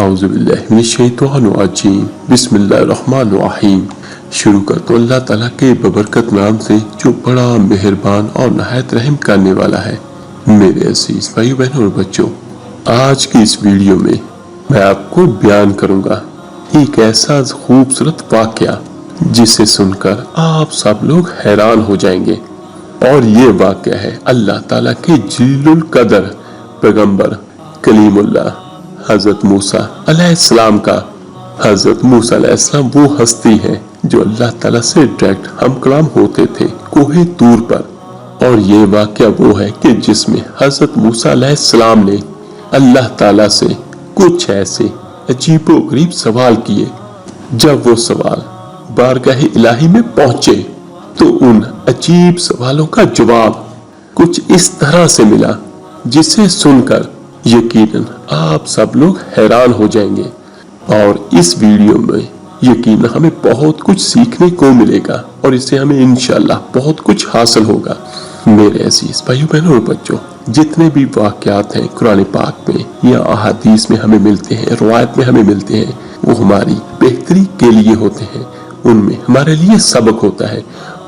औज़ुबिल्लाहिमिनश्शैतानिर्रजीम बिस्मिल्लाहिर्रहमानिर्रहीम। शुरू कर तो अल्लाह ताला के बबरकत नाम से जो बड़ा मेहरबान और नहायत रहम करने वाला है। मेरे अजीज भाई बहनों और बच्चों, आज की इस वीडियो में मैं आपको बयान करूंगा एक ऐसा खूबसूरत वाक़या जिसे सुनकर आप सब लोग हैरान हो जाएंगे। और ये वाक़या है अल्लाह ताला के जलीलुल कदर पैगंबर कलीमुल्लाह हजरत मूसा अलैहिस्सलाम का। हजरत मूसा अलैहिस्सलाम वो हस्ती है जो अल्लाह ताला से डायरेक्ट हम कलाम होते थे कोहे तूर पर। और ये वाक़या वो है कि जिसमें हजरत मूसा अलैहिस्सलाम ने अल्लाह ताला से कुछ ऐसे अजीबोगरीब सवाल किए। जब वो सवाल बारगाह इलाही में पहुंचे तो उन अजीब सवालों का जवाब कुछ इस तरह से मिला जिसे सुनकर यकीनन आप सब लोग हैरान हो जाएंगे। और इस वीडियो में यकीनन हमें बहुत कुछ सीखने को मिलेगा और इससे हमें इंशाअल्लाह बहुत कुछ हासिल होगा। मेरे अजीज भाइयों बहनों और बच्चों, जितने भी वाक़यात हैं कुरान पाक में या अहादीस में हमें मिलते हैं, रवायत में हमें मिलते हैं, वो हमारी बेहतरी के लिए होते हैं, उनमें हमारे लिए सबक होता है।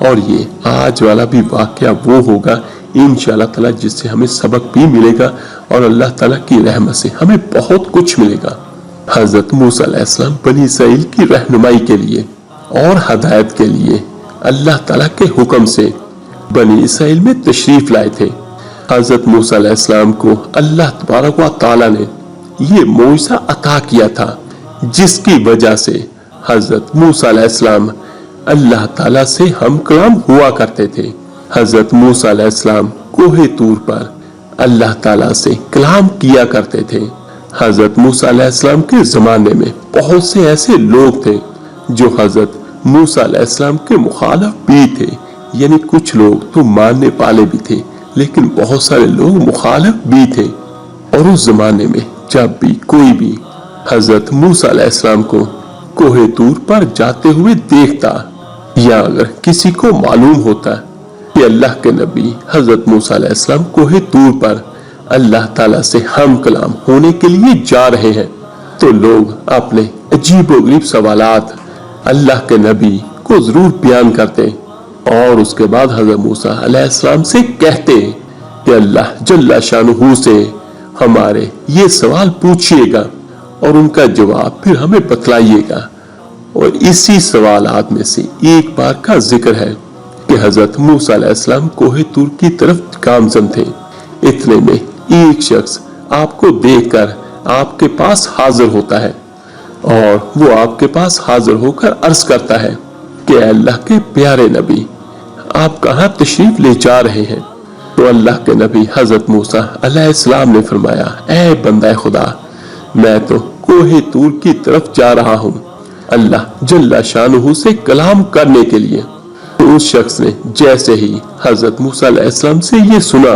और ये आज वाला भी वाक़या वो होगा इंशाअल्लाह ताला जिससे हमें सबक भी मिलेगा और अल्लाह ताला की रहमत से हमें बहुत कुछ मिलेगा। हजरत मूसा अलैहिस्सलाम बनी इसराइल की रहनुमाई के लिए और हदायत के लिए अल्लाह ताला के हुक्म से बनी इसराइल में तशरीफ लाए थे। हजरत मूसा अलैहिस्सलाम को अल्लाह तबारक व तआला ने ये मौइज़ा अता किया था जिसकी वजह से हजरत मूसा अलैहिस्सलाम अल्लाह ताला से हम कलाम हुआ करते थे। हजरत मूसा अलैहिस्सलाम कोहे तूर पर अल्लाह ताला से कलाम किया करते थे। हजरत मूसा अलैहिस्सलाम के ज़माने में बहुत से ऐसे लोग थे जो हजरत मूसा अलैहिस्सलाम के मुखालिफ भी थे, यानी कुछ लोग तो मानने वाले भी थे लेकिन बहुत सारे लोग मुखालिफ भी थे। और उस जमाने में जब भी कोई भी हजरत मूसा अलैहिस्सलाम को कोहे तूर पर जाते हुए देखता या अगर किसी को मालूम होता कि अल्लाह के नबी हजरत मूसा अलैहिस्सलाम कोहे तूर पर अल्लाह ताला से हम कलाम होने के लिए जा रहे हैं, तो लोग अपने अजीबोगरीब सवालात अल्लाह के नबी को जरूर बयान करते और उसके बाद हजरत मूसा अलैहिस्सलाम से कहते कि अल्लाह जल्ला शानुहु से हमारे ये सवाल पूछिएगा और उनका जवाब फिर हमें बतलाइएगा। और इसी सवालात में से एक बार का जिक्र है कि हजरत मूसा अलैहिस्सलाम कोहे तूर की तरफ गामजन थे। इतने में एक शख्स आपको देखकर आपके पास हाजिर होता है और वो आपके पास हाजिर होकर अर्ज करता है कि अल्लाह के प्यारे नबी, आप कहाँ तशरीफ ले जा रहे हैं? तो अल्लाह के नबी हजरत मूसा अलैहिस्सलाम ने फरमाया, ऐ बंदा खुदा, मैं तो कोहे तूर की तरफ जा रहा हूँ अल्लाह जल्ला शानुहु से कलाम करने के लिए। तो उस शख्स ने जैसे ही हजरत मूसा अलैहिस्सलाम से ये सुना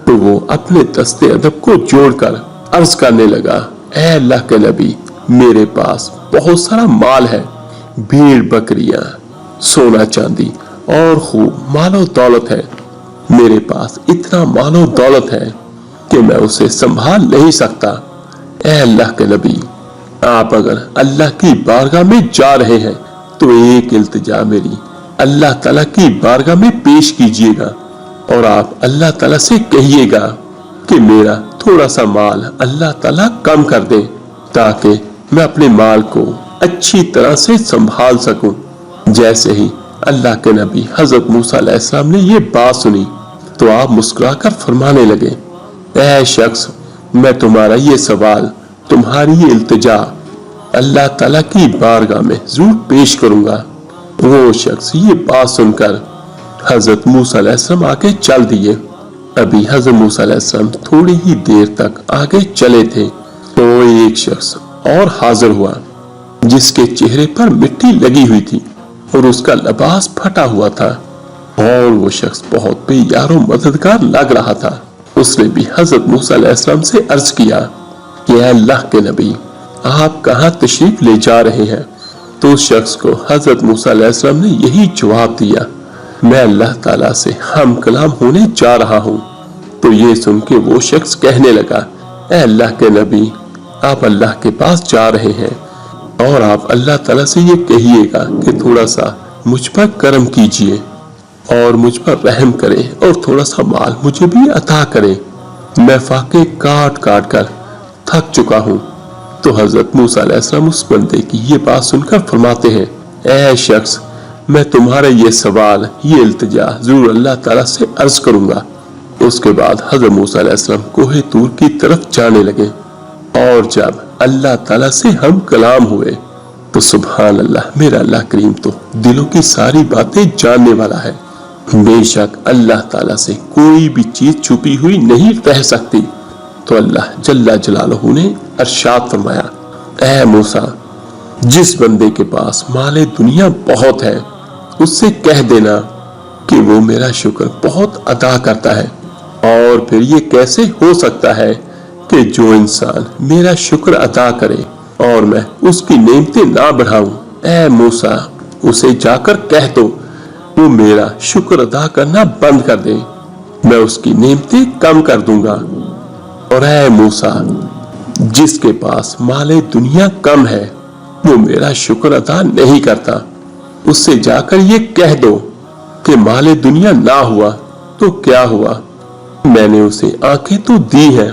तो वो अपने दस्ते अदब को जोड़कर अर्ज करने लगा, ऐ अल्लाह के नबी, मेरे पास बहुत सारा माल है, भेड़ बकरियां, सोना चांदी और खूब मालो दौलत है। मेरे पास इतना मालो दौलत है कि मैं उसे संभाल नहीं सकता। ऐ अल्लाह के नबी, आप अगर अल्लाह की बारगाह में जा रहे हैं तो एक इल्तिजा मेरी अल्लाह ताला की बारगाह में पेश कीजिएगा और आप अल्लाह ताला से कहिएगा कि मेरा थोड़ा सा माल अल्लाह ताला कम कर दे ताकि मैं अपने माल को अच्छी तरह से संभाल सकूं। जैसे ही अल्लाह के नबी हजरत मूसा अलैहिस्सलाम ने ये बात सुनी तो आप मुस्कुराकर फरमाने लगे, ऐ शख्स, मैं तुम्हारा ये सवाल, तुम्हारी ये इल्तिजा अल्लाह ताला की बारगाह में जरूर पेश करूंगा। वो शख्स ये बात सुनकर हजरत मूसा अलैहिस्सलाम आगे चल दिए। अभी हजरत मूसा अलैहिस्सलाम थोड़ी ही देर तक आगे चले थे तो एक शख्स और हाजिर हुआ जिसके चेहरे पर मिट्टी लगी हुई थी और उसका लिबास फटा हुआ था और वो शख्स बहुत बेयारो मददगार लग रहा था। उसने भी हजरत मूसा अलैहिस्सलाम से अर्ज किया कि अल्लाह के नबी, आप कहाँ तशरीफ ले जा रहे हैं? तो उस शख्स को हजरत मूसा अलैहिस्सलाम ने यही जवाब दिया, मैं अल्लाह ताला से हम कलाम होने जा रहा हूँ। तो ये सुन के वो शख्स कहने लगा, ऐ अल्लाह के नबी, آپ اللہ کے پاس جا رہے ہیں اور آپ اللہ تعالیٰ سے یہ کہیے گا کہ تھوڑا سا مجھ پر کرم کیجئے اور مجھ پر رحم کرے اور تھوڑا سا مال مجھے بھی عطا کرے، میں فاقے کاٹ کاٹ کر تھک چکا ہوں۔ تو حضرت موسیٰ علیہ السلام اس بندے کی یہ بات سن کر فرماتے ہیں، اے شخص، میں تمہارا یہ سوال، یہ التجا ضرور اللہ تعالیٰ سے عرض کروں گا۔ اس کے بعد حضرت موسیٰ علیہ السلام کوہ طور کی طرف جانے لگے، اور جب اللہ تعالیٰ سے ہم کلام ہوئے تو سبحان اللہ، میرا اللہ کریم تو دلوں کی ساری باتیں جاننے والا ہے۔ بے شک اللہ تعالیٰ سے کوئی بھی چیز چھپی ہوئی نہیں رہ سکتی۔ تو اللہ جل جلالہ نے ارشاد فرمایا، اے موسیٰ، جس بندے کے پاس مال دنیا بہت ہے اس سے کہہ دینا کہ وہ میرا شکر بہت ادا کرتا ہے، اور پھر یہ کیسے ہو سکتا ہے کہ جو انسان میرا شکر ادا کرے اور میں اس کی نعمتیں نہ بڑھاؤں۔ اے موسیٰ، اسے جا کر کہہ دو وہ میرا شکر ادا کرنا بند کر دے، میں اس کی نعمتیں کم کر دوں گا۔ اور اے موسیٰ، جس کے پاس مال دنیا کم ہے وہ میرا شکر ادا نہیں کرتا، اس سے جا کر یہ کہہ دو کہ مال دنیا نہ ہوا تو کیا ہوا، میں نے اسے آنکھیں تو دی ہیں،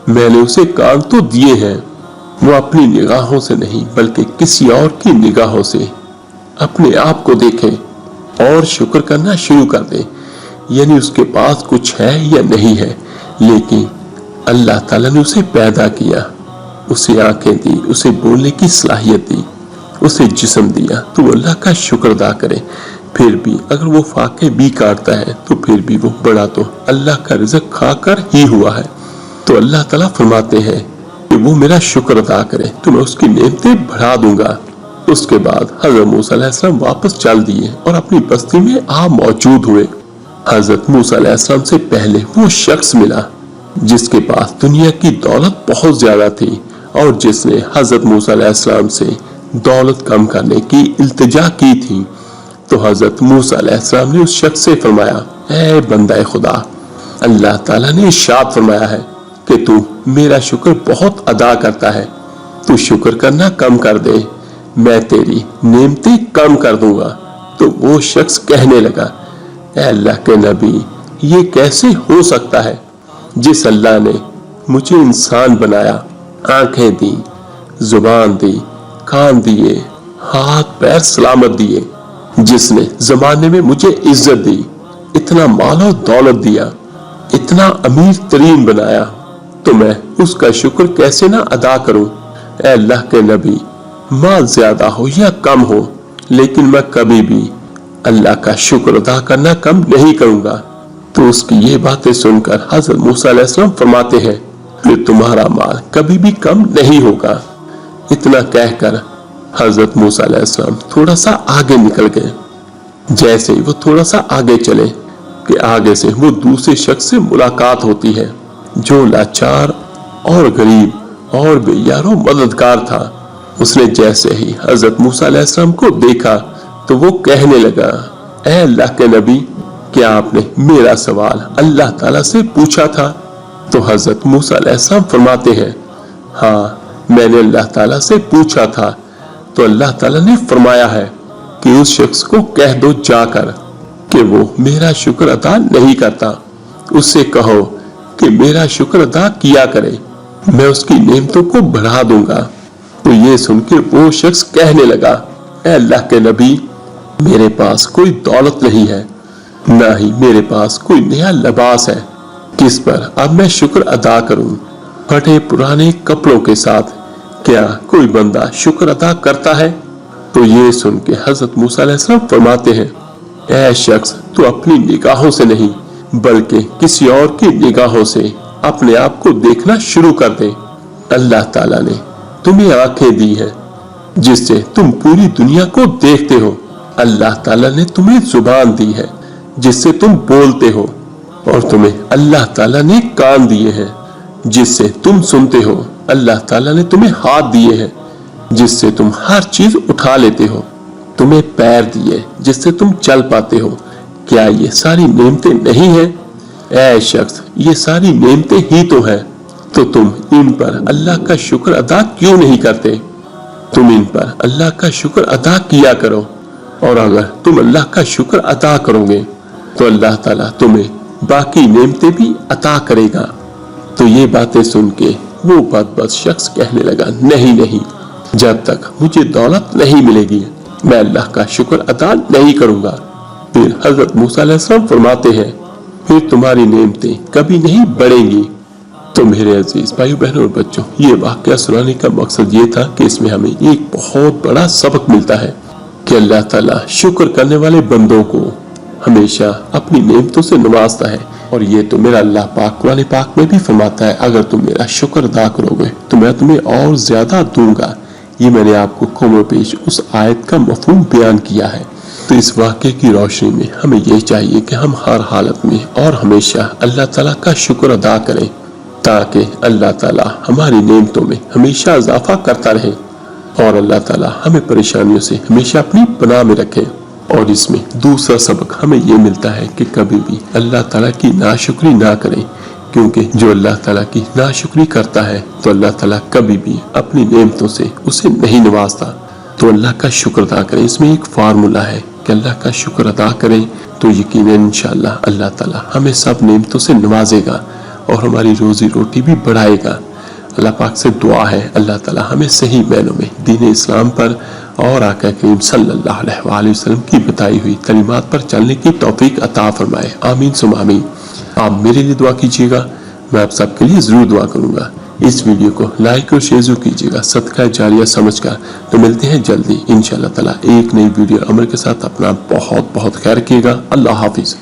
میں نے اسے کان تو دیے ہیں، وہ اپنی نگاہوں سے نہیں بلکہ کسی اور کی نگاہوں سے اپنے آپ کو دیکھے اور شکر کرنا شروع کر دے۔ یعنی اس کے پاس کچھ ہے یا نہیں ہے، لیکن اللہ تعالیٰ نے اسے پیدا کیا، اسے آنکھیں دی، اسے بولنے کی صلاحیت دی، اسے جسم دیا، تو وہ اللہ کا شکر ادا کرے۔ پھر بھی اگر وہ فاقے بھی کاٹتا ہے تو پھر بھی وہ بڑا تو اللہ کا رزق کھا کر ہی ہوا ہے۔ تو اللہ تعالیٰ فرماتے ہیں کہ وہ میرا شکر ادا کرے تو میں اس کی نعمتیں بڑھا دوں گا۔ اس کے بعد حضرت موسیٰ علیہ السلام واپس چل دیے اور اپنی بستی میں موجود ہوئے۔ حضرت موسیٰ علیہ السلام سے پہلے وہ شخص ملا جس کے پاس دنیا کی دولت بہت زیادہ تھی اور جس نے حضرت موسیٰ علیہ السلام سے دولت کم کرنے کی التجا کی تھی۔ تو حضرت موسیٰ علیہ السلام نے اس شخص سے فرمایا، اے بندہ خدا، اللہ تعالیٰ نے ارشاد فرمایا ہے کہ تو میرا شکر بہت ادا کرتا ہے، تو شکر کرنا کم کر دے، میں تیری نعمتیں کم کر دوں گا۔ تو وہ شخص کہنے لگا، اے اللہ کے نبی، یہ کیسے ہو سکتا ہے؟ جس اللہ نے مجھے انسان بنایا، آنکھیں دی، زبان دی، کان دیے، ہاتھ پیر سلامت دیے، جس نے زمانے میں مجھے عزت دی، اتنا مال و دولت دیا، اتنا امیر ترین بنایا، تو میں اس کا شکر کیسے نہ ادا کروں؟ اے اللہ کے نبی، مال زیادہ ہو یا کم ہو، لیکن میں کبھی بھی اللہ کا شکر ادا کرنا کم نہیں کروں گا۔ تو اس کی یہ باتیں سن کر حضرت موسیٰ علیہ السلام فرماتے ہیں کہ تمہارا مال کبھی بھی کم نہیں ہوگا۔ اتنا کہہ کر حضرت موسیٰ علیہ السلام تھوڑا سا آگے نکل گئے۔ جیسے ہی وہ تھوڑا سا آگے چلے کہ آگے سے وہ دوسرے شخص سے ملاقات ہوتی ہے جو لاچار اور غریب اور بے یار و مددگار تھا۔ اس نے جیسے ہی حضرت موسیٰ علیہ السلام کو دیکھا تو وہ کہنے لگا، اے اللہ کے نبی، کیا آپ نے میرا سوال اللہ تعالیٰ سے پوچھا تھا؟ تو حضرت موسیٰ علیہ السلام فرماتے ہیں، ہاں، میں نے اللہ تعالیٰ سے پوچھا تھا، تو اللہ تعالیٰ نے فرمایا ہے کہ اس شخص کو کہہ دو جا کر کہ وہ میرا شکر ادا نہیں کرتا، اس سے کہو کہ میرا شکر ادا کیا کرے، میں اس کی نعمتوں کو بڑھا دوں گا۔ تو یہ سن کے وہ شخص کہنے لگا، اے اللہ کے نبی، میرے پاس کوئی دولت نہیں ہے، نہ ہی میرے پاس کوئی نیا لباس ہے، کس پر اب میں شکر ادا کروں؟ پھٹے پرانے کپڑوں کے ساتھ کیا کوئی بندہ شکر ادا کرتا ہے؟ تو یہ سن کے حضرت موسیٰ علیہ السلام فرماتے ہیں، اے شخص، تو اپنی نگاہوں سے نہیں بلکہ کسی اور کی نگاہوں سے اپنے آپ کو دیکھنا شروع کر دے۔ اللہ تعالیٰ نے تمہیں آنکھیں دی ہیں جس سے تم پوری دنیا کو دیکھتے ہو، اللہ تعالیٰ نے تمہیں زبان دی ہے جس سے تم بولتے ہو، اور تمہیں اللہ تعالیٰ نے کان دیے ہیں جس سے تم سنتے ہو، اللہ تعالیٰ نے تمہیں ہاتھ دیے ہیں جس سے تم ہر چیز اٹھا لیتے ہو، تمہیں پیر دیے جس سے تم چل پاتے ہو، کیا یہ ساری نعمتیں نہیں ہیں؟ اے شخص، یہ ساری نعمتیں ہی تو ہیں، तो तुम इन पर अल्लाह का शुक्र अदा क्यों नहीं करते? तुम इन पर अल्लाह का शुक्र अदा किया करो, और अगर तुम अल्लाह का शुक्र अदा करोगे तो अल्लाह ताला तुम्हें बाकी नेमतें भी अता करेगा। तो ये बातें सुन के वो बदबख्त शख्स कहने लगा, नहीं नहीं, जब तक मुझे दौलत नहीं मिलेगी मैं अल्लाह का शुक्र अदा नहीं करूंगा। फिर हजरत मूसा अलैहिस्सलाम फरमाते हैं, फिर तुम्हारी नेमतें कभी नहीं बढ़ेंगी। तो मेरे अजीज भाइयों बहनों और बच्चों, ये वाकया सुनाने का मकसद ये था कि इसमें हमें एक बहुत बड़ा सबक मिलता है कि अल्लाह ताला शुक्र करने वाले बंदों को हमेशा अपनी नेमतों से नवाजता है। और ये तो मेरा अल्लाह पाक कुरान पाक में भी फरमाता है, अगर तुम मेरा शुक्र अदा करोगे तो मैं तुम्हें और ज्यादा दूंगा। ये मैंने आपको कमो पेश उस आयत का मफहूम बयान किया है। तो इस वाक़े की रोशनी में हमें ये चाहिए कि हम हर हालत में और हमेशा अल्लाह ताला का शुक्र अदा करें, ताकि अल्लाह ताला हमारी नेमतों में हमेशा इजाफा करता रहे और अल्लाह ताला हमें परेशानियों से हमेशा अपनी पनाह में रखे। और इसमें दूसरा सबक हमें ये मिलता है कि कभी भी अल्लाह ताला की नाशुक्री ना करें, क्योंकि जो अल्लाह ताला की नाशुक्री करता है तो अल्लाह ताला कभी भी अपनी नेमतों से उसे नहीं नवाजता। तो अल्लाह का शुक्र अदा करें। इसमें एक फार्मूला है कि अल्लाह का शुक्र अदा करें तो यकीनन इंशाअल्लाह अल्लाह ताला हमें सब नेमतों से नवाजेगा और हमारी रोजी रोटी भी बढ़ाएगा। अल्लाह पाक से दुआ है अल्लाह ताला हमें सही मायनों में दीन इस्लाम पर और आका करीम सल्लल्लाहु अलैहि वसल्लम की बताई हुई तलीमात पर चलने की तौफीक अता फरमाए। आमीन सुम आमीन। आप मेरे लिए दुआ कीजिएगा, मैं आप सबके लिए जरूर दुआ करूंगा। इस वीडियो को लाइक और शेयर कीजिएगा सदका जारिया समझकर। तो मिलते हैं जल्दी इंशाअल्लाह ताला एक नई वीडियो अमर के साथ। अपना बहुत बहुत ख्याल रखिएगा। अल्लाह हाफिज।